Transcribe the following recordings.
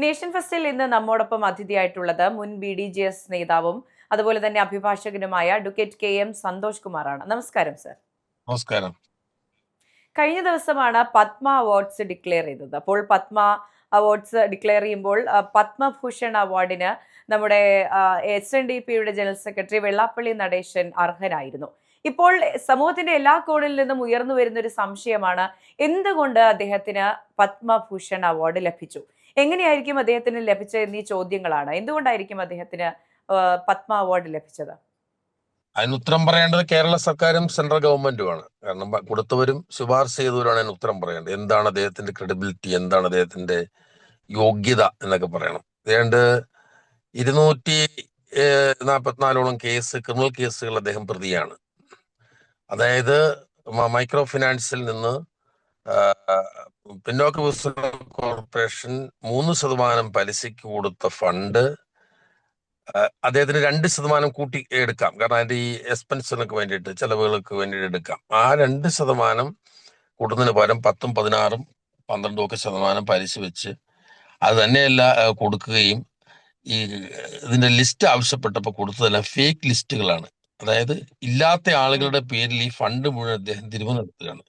Nation ഫെസ്റ്റിൽ ഇന്ന് നമ്മോടൊപ്പം അതിഥിയായിട്ടുള്ളത് മുൻ BDJS നേതാവും അതുപോലെ തന്നെ അഭിഭാഷകനുമായ അഡ്വക്കേറ്റ് KM സന്തോഷ് കുമാറാണ്. നമസ്കാരം സർ. നമസ്കാരം. കഴിഞ്ഞ ദിവസമാണ് പത്മ അവാർഡ്സ് ഡിക്ലെയർ ചെയ്തത്. അപ്പോൾ പത്മ അവാർഡ്സ് ഡിക്ലെയർ ചെയ്യുമ്പോൾ പത്മഭൂഷൺ അവാർഡിന് നമ്മുടെ SNDPയുടെ ജനറൽ സെക്രട്ടറി വെള്ളാപ്പള്ളി നടേശൻ അർഹനായിരുന്നു. ഇപ്പോൾ സമൂഹത്തിന്റെ എല്ലാ കോണിൽ നിന്നും ഉയർന്നു വരുന്ന ഒരു സംശയമാണ്, എന്തുകൊണ്ട് അദ്ദേഹത്തിന് പത്മഭൂഷൺ അവാർഡ് ലഭിച്ചു, എങ്ങനെയായിരിക്കും അദ്ദേഹത്തിന് ലഭിച്ച എന്നീ ചോദ്യങ്ങളാണ്. എന്തുകൊണ്ടായിരിക്കും അദ്ദേഹത്തിന് പത്മ അവാർഡ് ലഭിച്ചത്? അതിന് ഉത്തരം പറയേണ്ടത് കേരള സർക്കാരും സെൻട്രൽ ഗവൺമെന്റുമാണ്. കാരണം കൊടുത്തവരും ശുപാർശ ചെയ്തവരാണ് അതിന് ഉത്തരം പറയേണ്ടത്. എന്താണ് അദ്ദേഹത്തിന്റെ ക്രെഡിബിലിറ്റി, എന്താണ് അദ്ദേഹത്തിന്റെ യോഗ്യത എന്നൊക്കെ പറയണം. ഏതാണ്ട് 244ഓളം ക്രിമിനൽ കേസുകൾ അദ്ദേഹം പ്രതിയാണ്. അതായത് മൈക്രോ ഫിനാൻസിൽ നിന്ന് പിന്നോക്ക വികസന കോർപ്പറേഷൻ 3% പലിശയ്ക്ക് കൊടുത്ത ഫണ്ട് അദ്ദേഹത്തിന് 2% കൂട്ടി എടുക്കാം. കാരണം അതിന്റെ ഈ എക്സ്പെൻസിനൊക്കെ വേണ്ടിയിട്ട്, ചെലവുകൾക്ക് വേണ്ടിയിട്ട് എടുക്കാം. ആ 2% കൂടുന്നതിന് പകരം 10, 16, 12% പലിശ വെച്ച് അത് തന്നെയല്ല കൊടുക്കുകയും ഈ ഇതിന്റെ ലിസ്റ്റ് ആവശ്യപ്പെട്ടപ്പോൾ കൊടുത്തതെല്ലാം ഫേക്ക് ലിസ്റ്റുകളാണ്. അതായത് ഇല്ലാത്ത ആളുകളുടെ പേരിൽ ഈ ഫണ്ട് മുഴുവൻ അദ്ദേഹം തിരിവ് നടത്തുകയാണ്.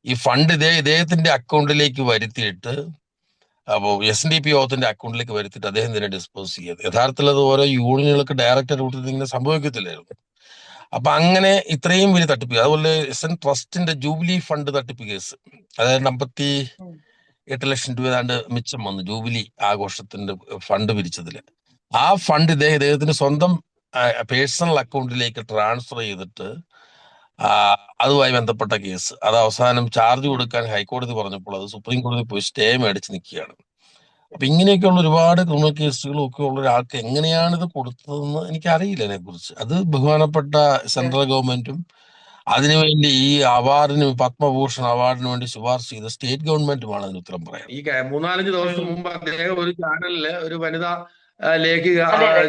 ഈ ഫണ്ട് ഇദ്ദേഹത്തിന്റെ അക്കൗണ്ടിലേക്ക് വരുത്തിയിട്ട്, അപ്പോൾ SNDP യോഗത്തിന്റെ അക്കൗണ്ടിലേക്ക് വരുത്തിയിട്ട് അദ്ദേഹം തന്നെ ഡിസ്പോസ് ചെയ്യത്. യഥാർത്ഥത്തിൽ അത് ഓരോ യൂണിയനുകൾക്ക് ഡയറക്റ്റ് റൂട്ടിൽ ഇങ്ങനെ സംഭവിക്കത്തില്ലായിരുന്നു. അപ്പൊ അങ്ങനെ ഇത്രയും വലിയ തട്ടിപ്പ്. അതുപോലെ SN ട്രസ്റ്റിന്റെ ജൂബിലി ഫണ്ട് തട്ടിപ്പ് കേസ്, അതായത് 58 ലക്ഷം രൂപ ഏതാണ്ട് മിച്ചം വന്നു ജൂബിലി ആഘോഷത്തിന്റെ ഫണ്ട് പിരിച്ചതില്. ആ ഫണ്ട് ഇദ്ദേഹത്തിന് സ്വന്തം പേഴ്സണൽ അക്കൗണ്ടിലേക്ക് ട്രാൻസ്ഫർ ചെയ്തിട്ട് അതുമായി ബന്ധപ്പെട്ട കേസ്, അത് അവസാനം ചാർജ് കൊടുക്കാൻ ഹൈക്കോടതി പറഞ്ഞപ്പോൾ അത് സുപ്രീം കോടതി പോയി സ്റ്റേ മേടിച്ച് നിൽക്കുകയാണ്. അപ്പൊ ഇങ്ങനെയൊക്കെയുള്ള ഒരുപാട് ക്രിമിനൽ കേസുകളും ഒക്കെ ഉള്ള ഒരാൾക്ക് എങ്ങനെയാണ് ഇത് കൊടുത്തതെന്ന് എനിക്കറിയില്ല അതിനെക്കുറിച്ച്. അത് ബഹുമാനപ്പെട്ട സെൻട്രൽ ഗവൺമെന്റും അതിനുവേണ്ടി ഈ അവാർഡിന്, പത്മഭൂഷൺ അവാർഡിന് വേണ്ടി ശുപാർശ ചെയ്ത സ്റ്റേറ്റ് ഗവൺമെന്റുമാണ് അതിന് ഉത്തരം പറയാം. ഈ 3-4 ദിവസം മുമ്പ് അദ്ദേഹം ഒരു ചാനലില് ഒരു വനിതാ ലേഖിക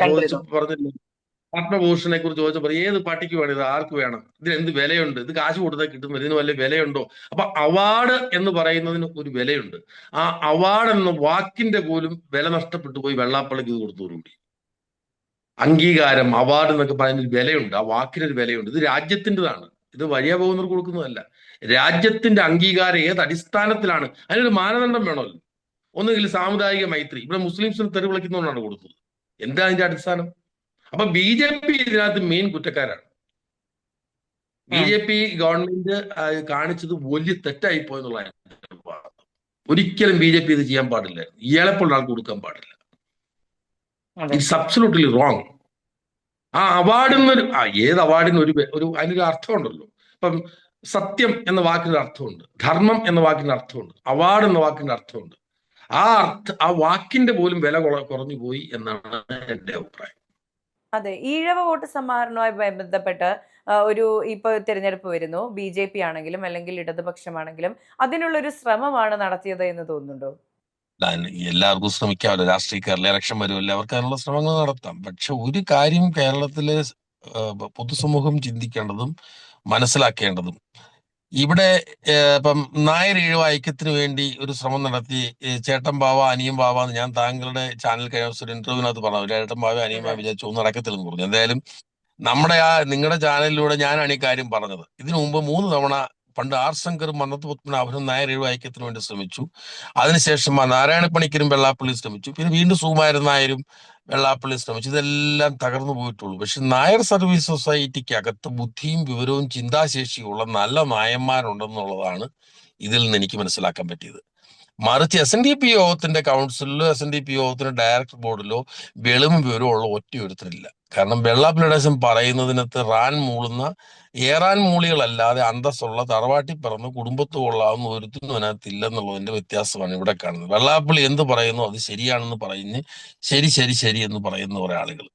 ചോദിച്ചു പറഞ്ഞില്ലേ, പത്മഭൂഷണെ കുറിച്ച് ചോദിച്ചപ്പോൾ ഏത് പട്ടിക്ക് വേണം ഇത്, ആർക്ക് വേണം, ഇതിന് എന്ത് വിലയുണ്ട്, ഇത് കാശ് കൊടുത്താൽ കിട്ടുന്നത്, ഇതിന് വല്ല വിലയുണ്ടോ? അപ്പൊ അവാർഡ് എന്ന് പറയുന്നതിന് ഒരു വിലയുണ്ട്. ആ അവാർഡ് എന്ന വാക്കിന്റെ പോലും വില നഷ്ടപ്പെട്ടു പോയി വെള്ളാപ്പള്ളിക്ക് ഇത് കൊടുത്തോടുകൂടി. അംഗീകാരം, അവാർഡ് എന്നൊക്കെ പറയുന്നൊരു വിലയുണ്ട്, ആ വാക്കിനൊരു വിലയുണ്ട്. ഇത് രാജ്യത്തിൻ്റെതാണ്, ഇത് വഴിയ പോകുന്നവർ കൊടുക്കുന്നതല്ല. രാജ്യത്തിന്റെ അംഗീകാരം ഏത് അടിസ്ഥാനത്തിലാണ്? അതിനൊരു മാനദണ്ഡം വേണമല്ലോ. ഒന്നുകിൽ സാമുദായിക മൈത്രി, ഇവിടെ മുസ്ലിംസിന് തെറി വിളിക്കുന്നതുകൊണ്ടാണ് കൊടുത്തത്. എന്താ അതിന്റെ അടിസ്ഥാനം? അപ്പൊ BJP ഇതിനകത്ത് മെയിൻ കുറ്റക്കാരാണ്. BJP ഗവൺമെന്റ് കാണിച്ചത് വലിയ തെറ്റായി പോയെന്നുള്ളതാണ്. ഒരിക്കലും BJP ഇത് ചെയ്യാൻ പാടില്ല. ഇയാളെപ്പോൾ ആൾക്ക് കൊടുക്കാൻ പാടില്ല. It's absolutely wrong. ആ അവാർഡിനൊരു ഏത് അവാർഡിന് അതിനൊരു അർത്ഥമുണ്ടല്ലോ. ഇപ്പം സത്യം എന്ന വാക്കിന് അർത്ഥമുണ്ട്, ധർമ്മം എന്ന വാക്കിന് അർത്ഥമുണ്ട്, അവാർഡ് എന്ന വാക്കിന് അർത്ഥമുണ്ട്. ആ വാക്കിന്റെ പോലും വില കുറഞ്ഞു പോയി എന്നാണ് എന്റെ അഭിപ്രായം. അതെ, ഈഴവ വോട്ട് സമാഹരണവുമായി ബന്ധപ്പെട്ട് ഇപ്പൊ തിരഞ്ഞെടുപ്പ് വരുന്നു. BJP ആണെങ്കിലും അല്ലെങ്കിൽ ഇടതുപക്ഷമാണെങ്കിലും അതിനുള്ളൊരു ശ്രമമാണ് നടത്തിയത് എന്ന് തോന്നുന്നുണ്ടോ? എല്ലാവർക്കും ശ്രമിക്കാമല്ലോ, രാഷ്ട്രീയക്കാരിലെ ഇലക്ഷൻ വരുമല്ലോ, അവർക്ക് അതിനുള്ള ശ്രമങ്ങൾ നടത്താം. പക്ഷെ ഒരു കാര്യം കേരളത്തിലെ പൊതുസമൂഹം ചിന്തിക്കേണ്ടതും മനസ്സിലാക്കേണ്ടതും, ഇവിടെ ഇപ്പം നായർ ഈഴവ ഐക്യത്തിന് വേണ്ടി ഒരു ശ്രമം നടത്തി, ചേട്ടൻ ബാവ അനിയൻ ബാവ എന്ന് ഞാൻ താങ്കളുടെ ചാനൽ കഴിഞ്ഞ ഒരു ഇന്റർവ്യൂവിനകത്ത് പറഞ്ഞു, ചേട്ടൻ ബാവ അനിയൻ ബാവ വിചാരിച്ചു ഒന്നും നടക്കത്തില്ലെന്ന് പറഞ്ഞു. എന്തായാലും നിങ്ങളുടെ ചാനലിലൂടെ ഞാനാണ് ഈ കാര്യം പറഞ്ഞത്. ഇതിനു മുമ്പ് 3 തവണ പണ്ട് R. ശങ്കറും മന്നത്ത് പത്മനാഭനും നായർ ഈഴവ ഐക്യത്തിന് വേണ്ടി ശ്രമിച്ചു. അതിനുശേഷം നാരായണ പണിക്കരും വെള്ളാപ്പള്ളി ശ്രമിച്ചു. പിന്നെ വീണ്ടും സുകുമാരൻ നായരും വെള്ളാപ്പള്ളി ശ്രമിച്ചു. ഇതെല്ലാം തകർന്നു പോയിട്ടുള്ളൂ. പക്ഷെ നായർ സർവീസ് സൊസൈറ്റിക്ക് അകത്ത് ബുദ്ധിയും വിവരവും ചിന്താശേഷിയുള്ള നല്ല നായന്മാരുണ്ടെന്നുള്ളതാണ് ഇതിൽ നിന്ന് എനിക്ക് മനസ്സിലാക്കാൻ പറ്റിയത്. മറിച്ച് SNDP യോഗത്തിന്റെ കൗൺസിലിലോ SNDP യോഗത്തിന്റെ ഡയറക്ടർ ബോർഡിലോ വെളിവും വിവരവും ഉള്ള ഒറ്റയൊരുത്തരില്ല. കാരണം വെള്ളാപ്പള്ളിയുടെ പറയുന്നതിനകത്ത് ഏറാൻ മൂളികളല്ലാതെ അന്തസ്സുള്ള തറവാട്ടി പിറന്ന് കുടുംബത്ത് കൊള്ളാവുന്ന ഒരുത്തിനും അതിനകത്ത് ഇല്ലെന്നുള്ളതിന്റെ വ്യത്യാസമാണ് ഇവിടെ കാണുന്നത്. വെള്ളാപ്പള്ളി എന്ത് പറയുന്നു അത് ശരിയാണെന്ന് പറഞ്ഞ് ശരി ശരി ശരി എന്ന് പറയുന്ന കുറെ ആളുകൾ,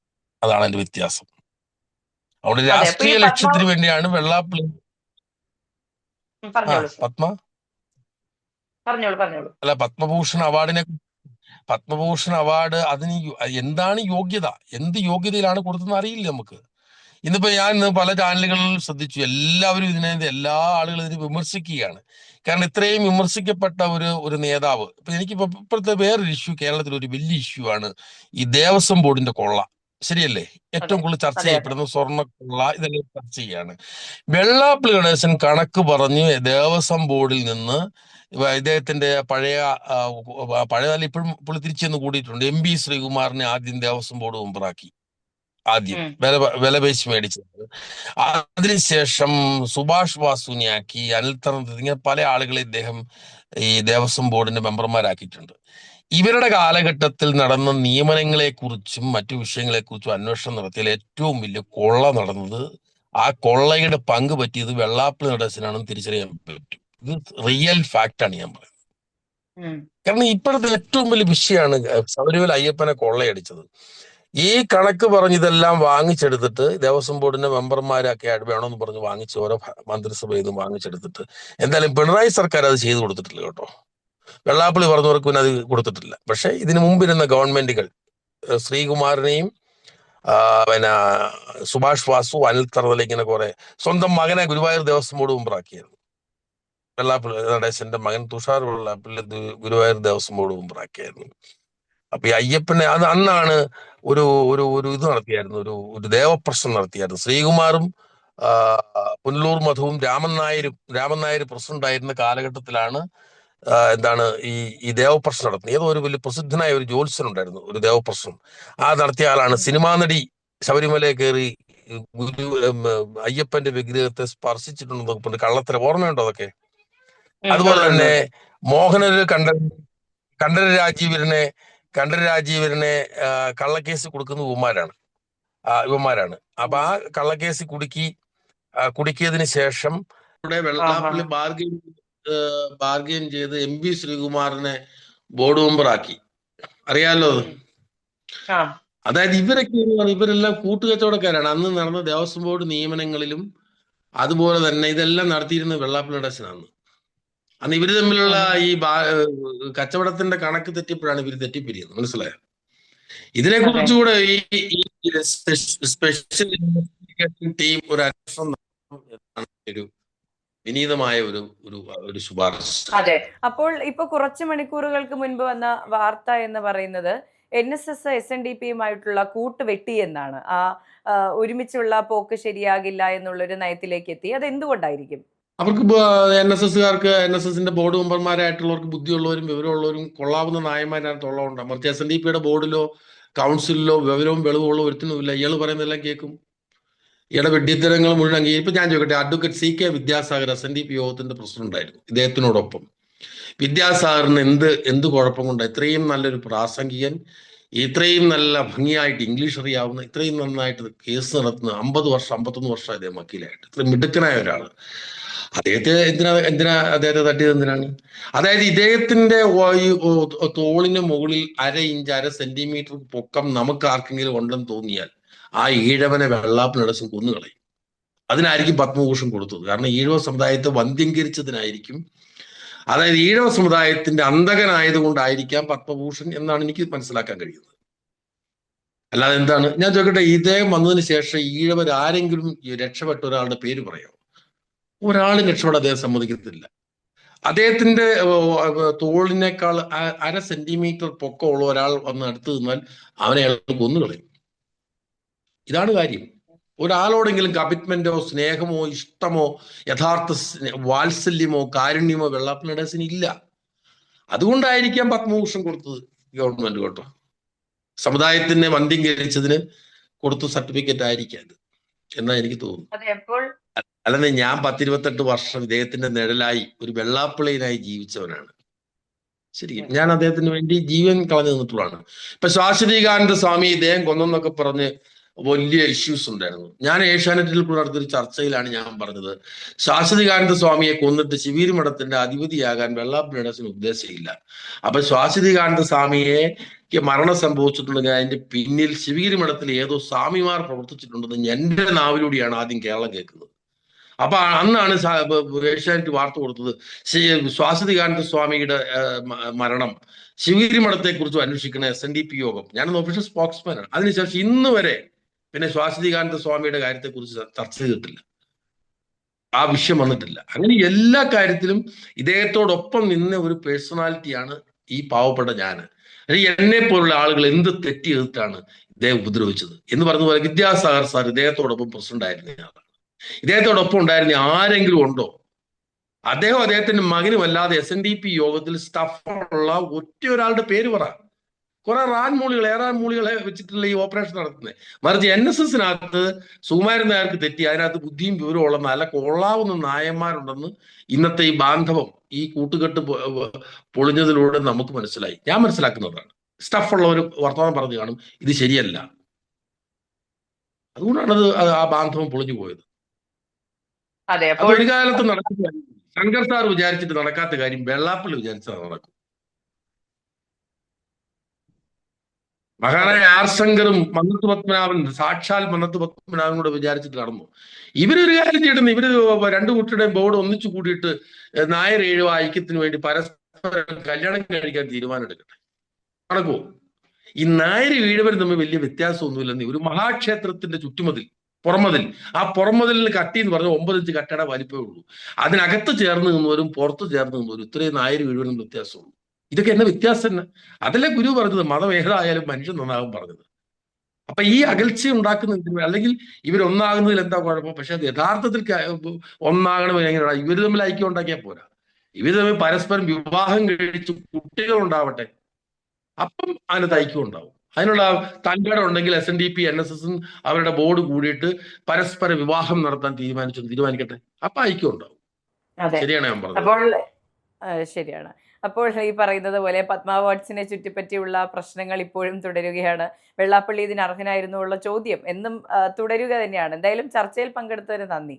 അതാണ് അതിന്റെ വ്യത്യാസം. അവിടെ രാഷ്ട്രീയ ലക്ഷ്യത്തിന് വേണ്ടിയാണ് വെള്ളാപ്പള്ളി പത്മഭൂഷൺ അവാർഡ് അതിന് എന്താണ് യോഗ്യത, എന്ത് യോഗ്യതയിലാണ് കൊടുത്തതെന്ന് അറിയില്ല നമുക്ക്. ഇന്നിപ്പോ ഞാൻ ഇന്ന് പല ചാനലുകളിൽ ശ്രദ്ധിച്ചു, എല്ലാവരും എല്ലാ ആളുകളും ഇതിനെ വിമർശിക്കുകയാണ്. കാരണം ഇത്രയും വിമർശിക്കപ്പെട്ട ഒരു നേതാവ്, ഇപ്പൊ എനിക്കിപ്പോ ഇപ്പോഴത്തെ വേറൊരു ഇഷ്യൂ, കേരളത്തിൽ ഒരു വലിയ ഇഷ്യൂ ആണ് ഈ ദേവസ്വം ബോർഡിന്റെ കൊള്ള. ശരിയല്ലേ? ഏറ്റവും കൂടുതൽ ചർച്ച ചെയ്യപ്പെടുന്ന സ്വർണ്ണ കൊള്ള, ഇതെല്ലാം ചർച്ച ചെയ്യാണ്. വെള്ളാപ്പള്ളി ഗണേശൻ കണക്ക് പറഞ്ഞ് ദേവസ്വം ബോർഡിൽ നിന്ന് ഇദ്ദേഹത്തിന്റെ പഴയകാലം ഇപ്പോഴും പുള്ളി തിരിച്ചെന്ന് കൂടിയിട്ടുണ്ട്. MP ശ്രീകുമാറിനെ ആദ്യം ദേവസ്വം ബോർഡ് മെമ്പറാക്കി, ആദ്യം വില പേശി മേടിച്ചത്. അതിനുശേഷം സുഭാഷ് വാസുവിനെയാക്കി, അനിൽ തറന്നത്ത്, ഇങ്ങനെ പല ആളുകളെ ഇദ്ദേഹം ഈ ദേവസ്വം ബോർഡിന്റെ മെമ്പർമാരാക്കിയിട്ടുണ്ട്. ഇവരുടെ കാലഘട്ടത്തിൽ നടന്ന നിയമനങ്ങളെ കുറിച്ചും മറ്റു വിഷയങ്ങളെ കുറിച്ചും അന്വേഷണം നടത്തിയാൽ ഏറ്റവും വലിയ കൊള്ള നടന്നത്, ആ കൊള്ളയുടെ പങ്ക് പറ്റിയത് വെള്ളാപ്പള്ളി നടേശനാണെന്ന് തിരിച്ചറിയാൻ പറ്റും. ഇത് റിയൽ ഫാക്റ്റ് ആണ് ഞാൻ പറയുന്നത്. കാരണം ഇപ്പോഴത്തെ ഏറ്റവും വലിയ വിഷയമാണ് ശബരിമല അയ്യപ്പനെ കൊള്ളയടിച്ചത്. ഈ കണക്ക് പറഞ്ഞ് ഇതെല്ലാം വാങ്ങിച്ചെടുത്തിട്ട് ദേവസ്വം ബോർഡിന്റെ മെമ്പർമാരൊക്കെ വേണമെന്ന് പറഞ്ഞ് വാങ്ങിച്ച് ഓരോ മന്ത്രിസഭയിൽ നിന്നും വാങ്ങിച്ചെടുത്തിട്ട്, എന്തായാലും പിണറായി സർക്കാർ അത് ചെയ്തു കൊടുത്തിട്ടില്ല കേട്ടോ. വെള്ളാപ്പള്ളി പറഞ്ഞവർക്ക് പിന്നെ അത് കൊടുത്തിട്ടില്ല. പക്ഷെ ഇതിനു മുമ്പിരുന്ന ഗവൺമെന്റുകൾ ശ്രീകുമാറിനെയും പിന്നെ സുഭാഷ് വാസു, അനിൽ തറന്നത്ത്, ഇങ്ങനെ കുറെ സ്വന്തം മകനെ ഗുരുവായൂർ ദേവസ്വം ബോർഡ് മെമ്പറാക്കിയായിരുന്നു. വെള്ളാപ്പള്ളി നടേശന്റെ മകൻ തുഷാർ വെള്ളാപ്പള്ളി ഗുരുവായൂർ ദേവസ്വം ബോർഡ് മെമ്പറാക്കിയായിരുന്നു. അപ്പൊ ഈ അയ്യപ്പനെ അന്നാണ് ഒരു ഒരു ഒരു ഇത് നടത്തിയായിരുന്നു, ഒരു ദേവപ്രശ്നം നടത്തിയായിരുന്നു. ശ്രീകുമാറും പുനലൂർ മധുവും രാമൻ നായർ പ്രസിഡന്റ് ആയിരുന്ന കാലഘട്ടത്തിലാണ് എന്താണ് ഈ ദേവപ്രശ്നം നടത്തുന്നത്. ഏതോ ഒരു വലിയ പ്രസിദ്ധനായ ഒരു ജ്യോത്സ്യൻ ഉണ്ടായിരുന്നു, ഒരു ദേവപ്രശ്നം. നടത്തിയ ആളാണ്. സിനിമാ നടി ശബരിമലയിൽ കയറി അയ്യപ്പന്റെ വിഗ്രഹത്തെ സ്പർശിച്ചിട്ടുണ്ടെന്നൊക്കെ പറഞ്ഞ് കള്ളത്തരം, ഓർമ്മയുണ്ടോ അതൊക്കെ? അതുപോലെ തന്നെ മോഹനര് കണ്ഠര രാജീവരനെ കള്ളക്കേസ് കൊടുക്കുന്ന ഇവന്മാരാണ്. അപ്പൊ ആ കള്ളക്കേസ് കുടുക്കിയതിന് ശേഷം വെള്ളാപ്പള്ളി ബാർഗെയിൻ ചെയ്ത് MP ശ്രീകുമാറിനെ ബോർഡ് മെമ്പറാക്കി. അറിയാലോ അത്. അതായത് ഇവരെല്ലാം കൂട്ടുകച്ചവടക്കാരാണ്. അന്ന് നടന്ന ദേവസ്വം ബോർഡ് നിയമനങ്ങളിലും അതുപോലെ തന്നെ ഇതെല്ലാം നടത്തിയിരുന്ന വെള്ളാപ്പള്ളി നടേശനാണ്. അന്ന് ഇവര് തമ്മിലുള്ള ഈ കച്ചവടത്തിന്റെ കണക്ക് തെറ്റിയപ്പോഴാണ് ഇവര് തെറ്റിപ്പിരിയുന്നത്. മനസ്സിലായോ? ഇതിനെ കുറിച്ചുകൂടെ ഈ സ്പെഷ്യൽ ഇൻവെസ്റ്റിഗേഷൻ ടീം ഒരു അന്വേഷണം ഒരു വിനീതമായ ഒരു ശുപാർശ. അതെ. അപ്പോൾ ഇപ്പൊ കുറച്ച് മണിക്കൂറുകൾക്ക് മുൻപ് വന്ന വാർത്ത എന്ന് പറയുന്നത് NSS SNDPയുമായിട്ടുള്ള കൂട്ടുവെട്ടി എന്നാണ്. ഒരുമിച്ചുള്ള പോക്ക് ശരിയാകില്ല എന്നുള്ളൊരു നയത്തിലേക്ക് എത്തി. അത് എന്തുകൊണ്ടായിരിക്കും? അവർക്ക് NSSകാർക്ക്, NSSന്റെ ബോർഡ് മെമ്പർമാരായിട്ടുള്ളവർക്ക് ബുദ്ധിയുള്ളവരും വിവരമുള്ളവരും കൊള്ളാവുന്ന നായന്മാരത്തുള്ളതുകൊണ്ട്. മറിച്ച് SNDPയുടെ ബോർഡിലോ കൗൺസിലിലോ വിവരവും വെളിവുള്ള ഒരുത്തിനുമില്ല. ഇയാൾ പറയുന്നതെല്ലാം കേൾക്കും. ഇയാളുടെ വെഡ്ഡിത്തരങ്ങൾ മുഴുവൻ ഇപ്പൊ ഞാൻ ചോദിക്കട്ടെ, അഡ്വക്കേറ്റ് CK വിദ്യാസാഗർ SNDP യോഗത്തിന്റെ പ്രസിഡന്റ് ആയിരുന്നു. ഇദ്ദേഹത്തിനോടൊപ്പം വിദ്യാസാഗറിന് എന്ത് കുഴപ്പം കൊണ്ട് ഇത്രയും നല്ലൊരു പ്രാസംഗികൻ, ഇത്രയും നല്ല ഭംഗിയായിട്ട് ഇംഗ്ലീഷ് അറിയാവുന്ന, ഇത്രയും നന്നായിട്ട് കേസ് നടത്തുന്ന 51 വർഷം അദ്ദേഹം വക്കീലായിട്ട്, ഇത്രയും മിടുക്കനായ ഒരാൾ, എന്തിനാ അദ്ദേഹത്തെ തട്ടിയത് എന്തിനാണ്? അതായത് ഇദ്ദേഹത്തിന്റെ തോളിന് മുകളിൽ 1/2 ഇഞ്ച് 1/2 സെന്റിമീറ്റർ പൊക്കം നമുക്ക് ആർക്കെങ്കിലും ഉണ്ടെന്ന് തോന്നിയാൽ ആ ഈഴവനെ വെള്ളാപ്പള്ളി നടേശൻ കൊന്നുകളയും. അതിനായിരിക്കും പത്മഭൂഷൺ കൊടുത്തത്. കാരണം ഈഴവ സമുദായത്തെ വന്ധ്യംകരിച്ചതിനായിരിക്കും. അതായത് ഈഴവ സമുദായത്തിന്റെ അന്തകനായതുകൊണ്ടായിരിക്കാം പത്മഭൂഷൺ എന്നാണ് എനിക്ക് മനസ്സിലാക്കാൻ കഴിയുന്നത്. അല്ലാതെ എന്താണ്? ഞാൻ ചോദിക്കട്ടെ, ഇദ്ദേഹം വന്നതിന് ശേഷം ഈഴവർ ആരെങ്കിലും രക്ഷപ്പെട്ട ഒരാളുടെ പേര് പറയാമോ? ഒരാളും രക്ഷപ്പെടാൻ അദ്ദേഹം സമ്മതിക്കത്തില്ല. അദ്ദേഹത്തിന്റെ തോളിനേക്കാൾ 1/2 സെന്റിമീറ്റർ പൊക്കമുള്ള ഒരാൾ വന്ന് അടുത്ത് നിന്നാൽ അവനെ അയാൾ കൊന്നുകളയും. ഇതാണ് കാര്യം. ഒരാളോടെങ്കിലും കമ്മിറ്റ്മെന്റോ സ്നേഹമോ ഇഷ്ടമോ യഥാർത്ഥ വാത്സല്യമോ കാരുണ്യമോ വെള്ളാപ്പള്ളി നടേശന് ഇല്ല. അതുകൊണ്ടായിരിക്കാം പത്മഭൂഷൺ കൊടുത്തത് ഗവൺമെന്റ് കേട്ടോ. സമുദായത്തിനെ വന്ധ്യംകരിച്ചതിന് കൊടുത്ത സർട്ടിഫിക്കറ്റ് ആയിരിക്കാം അത് എന്നാ എനിക്ക് തോന്നുന്നു. അല്ലെന്ന് ഞാൻ 10-28 വർഷം ഇദ്ദേഹത്തിന്റെ നിഴലായി ഒരു വെള്ളാപ്പള്ളിയിനായി ജീവിച്ചവനാണ്. ശരി, ഞാൻ അദ്ദേഹത്തിന് വേണ്ടി ജീവൻ കളഞ്ഞു നിന്നിട്ടുള്ളതാണ്. ഇപ്പൊ ശാശ്വതീകാനന്ദ സ്വാമി ഇദ്ദേഹം കൊന്നെന്നൊക്കെ പറഞ്ഞ് വലിയ ഇഷ്യൂസ് ഉണ്ടായിരുന്നു. ഞാൻ ഏഷ്യാനെറ്റിൽ കൂടെ നടത്തിയൊരു ചർച്ചയിലാണ് ഞാൻ പറഞ്ഞത്, ശാശ്വതീകാനന്ദ സ്വാമിയെ കൊന്നിട്ട് ശിവഗിരി മഠത്തിന്റെ അധിപതിയാകാൻ വെള്ളാപ്പള്ളി നടേശന് ഉദ്ദേശമില്ല. അപ്പൊ ശാശ്വതീകാനന്ദ സ്വാമിയെ മരണം സംഭവിച്ചിട്ടുണ്ടെങ്കിൽ അതിന്റെ പിന്നിൽ ശിവഗിരി മഠത്തിൽ ഏതോ സ്വാമിമാർ പ്രവർത്തിച്ചിട്ടുണ്ടെന്ന് എന്റെ നാവിലൂടെയാണ് ആദ്യം കേരളം കേൾക്കുന്നത്. അപ്പൊ അന്നാണ് ഏഷ്യാനെറ്റ് വാർത്ത കൊടുത്തത്, ശാശ്വതീകാനന്ദ സ്വാമിയുടെ മരണം ശിവഗിരി മഠത്തെ കുറിച്ച് അന്വേഷിക്കുന്ന SNDP യോഗം. ഞാനൊന്ന് ഒഫീഷ്യൽ സ്പോക്സ്മാനാണ്. അതിനുശേഷം ഇന്ന് വരെ പിന്നെ സ്വാസികാനന്ദ സ്വാമിയുടെ കാര്യത്തെക്കുറിച്ച് ചർച്ച ചെയ്തിട്ടില്ല, ആ വിഷയം വന്നിട്ടില്ല. അങ്ങനെ എല്ലാ കാര്യത്തിലും ഇദ്ദേഹത്തോടൊപ്പം നിന്ന ഒരു പേഴ്സണാലിറ്റിയാണ് ഈ പാവപ്പെട്ട ഞാന്. എന്നെ പോലുള്ള ആളുകൾ എന്ത് തെറ്റ് ചെയ്തിട്ടാണ് ഇദ്ദേഹം ഉപദ്രവിച്ചത് എന്ന് പറഞ്ഞ പോലെ വിദ്യാസാഗർ സാർ ഇദ്ദേഹത്തോടൊപ്പം പ്രസിഡന്റ് ആയിരുന്നയാളാണ്. ഇദ്ദേഹത്തോടൊപ്പം ഉണ്ടായിരുന്ന ആരെങ്കിലും ഉണ്ടോ? അദ്ദേഹത്തിന്റെ മകനുമല്ലാതെ SNDP യോഗത്തിൽ സ്റ്റഫുള്ള ഒറ്റ ഒരാളുടെ പേര് പറ. കുറെ ഏറാൻ മൂളികളെ വെച്ചിട്ടുള്ള ഈ ഓപ്പറേഷൻ നടത്തുന്നത്. മറിച്ച് NSSനകത്ത് സുകുമാരൻ നായർക്ക് തെറ്റി അതിനകത്ത് ബുദ്ധിയും വിവരവും ഉള്ള നല്ല കൊള്ളാവുന്ന നായന്മാരുണ്ടെന്ന് ഇന്നത്തെ ഈ ബാന്ധവം, ഈ കൂട്ടുകെട്ട് പൊളിഞ്ഞതിലൂടെ നമുക്ക് മനസ്സിലായി. ഞാൻ മനസ്സിലാക്കുന്നതാണ്. സ്റ്റഫുള്ള ഒരു വർത്തമാനം പറഞ്ഞു കാണും, ഇത് ശരിയല്ല. അതുകൊണ്ടാണ് ആ ബാന്ധവം പൊളിഞ്ഞു പോയത്. അതെ, അത് ഒരു കാലത്ത് നടക്കുന്ന കാര്യം. ശങ്കർ സാർ വിചാരിച്ചിട്ട് നടക്കാത്ത കാര്യം വെള്ളാപ്പള്ളി വിചാരിച്ചാൽ നടക്കും. മഹാനായ ആർ ശങ്കറും മന്നത്ത് പത്മനാഭൻ, സാക്ഷാൽ മന്നത്ത് പത്മനാഭൻ കൂടെ വിചാരിച്ചിട്ട് നടന്നു. ഇവരൊരു കാര്യം ചെയ്യണം, ഇവര് രണ്ടു കുട്ടിയുടെയും ബോർഡ് ഒന്നിച്ചു കൂടിയിട്ട് നായർ ഈഴവ ഐക്യത്തിന് വേണ്ടി പരസ്പരം കല്യാണം കഴിക്കാൻ തീരുമാനം എടുക്കട്ടെ. നടക്കുമോ? ഈ നായർ ഈഴവരും തമ്മിൽ വലിയ വ്യത്യാസമൊന്നുമില്ലെന്ന് ഒരു മഹാക്ഷേത്രത്തിന്റെ ചുറ്റുമതിൽ പുറമതിൽ, ആ പുറമതിലിന് കട്ടി എന്ന് പറഞ്ഞാൽ 9 ഇഞ്ച് കട്ടയുടെ വലിപ്പമേ ഉള്ളൂ. അതിനകത്ത് ചേർന്ന് നിന്നവരും പുറത്ത് ചേർന്ന് നിന്നവരും ഇത്രയും നായർ ഈഴവനും വ്യത്യാസമുള്ളൂ. ഇതൊക്കെ എന്നെ വ്യത്യാസം തന്നെ. അതല്ലേ ഗുരു പറഞ്ഞത്, മതം ഏതായാലും മനുഷ്യൻ നന്നാകും പറഞ്ഞത്. അപ്പൊ ഈ അകൽച്ച ഉണ്ടാക്കുന്ന, അല്ലെങ്കിൽ ഇവരൊന്നാകുന്നതിൽ എന്താ കുഴപ്പം? പക്ഷെ അത് യഥാർത്ഥത്തിൽ ഒന്നാകണമെങ്കിൽ എങ്ങനെയാണ്? ഇവര് തമ്മിൽ ഐക്യം ഉണ്ടാക്കിയാൽ പോരാ. ഇവര് തമ്മിൽ പരസ്പരം വിവാഹം കഴിച്ച് കുട്ടികൾ ഉണ്ടാവട്ടെ, അപ്പം അതിനകത്ത് ഐക്യം ഉണ്ടാവും. അതിനുള്ള തൻകടം ഉണ്ടെങ്കിൽ SNDP NSSും അവരുടെ ബോർഡ് കൂടിയിട്ട് പരസ്പര വിവാഹം നടത്താൻ തീരുമാനിക്കട്ടെ, അപ്പൊ ഐക്യം ഉണ്ടാവും. ശരിയാണ് ഞാൻ പറഞ്ഞത്. അപ്പോൾ ശരിയാണ്. അപ്പോൾ ഈ പറയുന്നത് പോലെ പത്മ അവാർഡ്സിനെ ചുറ്റിപ്പറ്റിയുള്ള പ്രശ്നങ്ങൾ ഇപ്പോഴും തുടരുകയാണ്. വെള്ളാപ്പള്ളി ഇതിന് അർഹനായിരുന്നു ഉള്ള ചോദ്യം എന്നും തുടരുക തന്നെയാണ്. എന്തായാലും ചർച്ചയിൽ പങ്കെടുത്തതിന് നന്ദി.